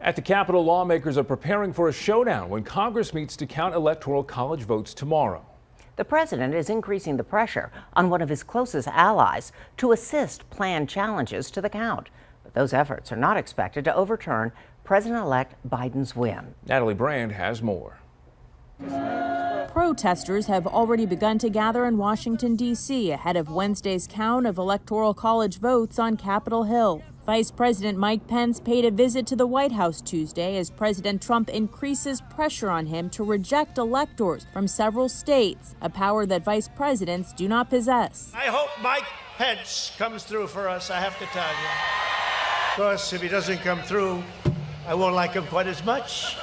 At the Capitol, lawmakers are preparing for a showdown when Congress meets to count Electoral College votes tomorrow. The president is increasing the pressure on one of his closest allies to assist planned challenges to the count. But those efforts are not expected to overturn President-elect Biden's win. Natalie Brand has more. Protesters have already begun to gather in Washington, D.C. ahead of Wednesday's count of Electoral College votes on Capitol Hill. Vice President Mike Pence paid a visit to the White House Tuesday as President Trump increases pressure on him to reject electors from several states, a power that vice presidents do not possess. I hope Mike Pence comes through for us, I have to tell you. Of course, if he doesn't come through, I won't like him quite as much.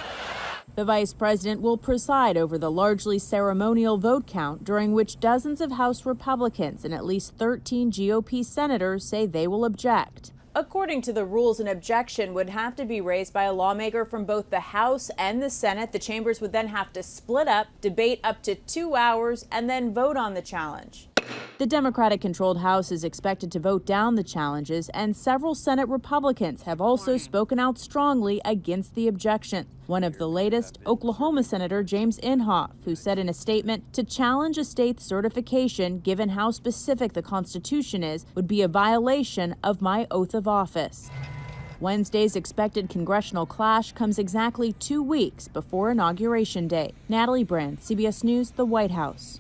The vice president will preside over the largely ceremonial vote count, during which dozens of House Republicans and at least 13 GOP senators say they will object. According to the rules, an objection would have to be raised by a lawmaker from both the House and the Senate. The chambers would then have to split up, debate up to 2 hours, and then vote on the challenge. The Democratic-controlled House is expected to vote down the challenges, and several Senate Republicans have also spoken out strongly against the objection. One of the latest, Oklahoma Senator James Inhofe, who said in a statement, to challenge a state's certification, given how specific the Constitution is, would be a violation of my oath of office. Wednesday's expected congressional clash comes exactly 2 weeks before Inauguration Day. Natalie Brand, CBS News, the White House.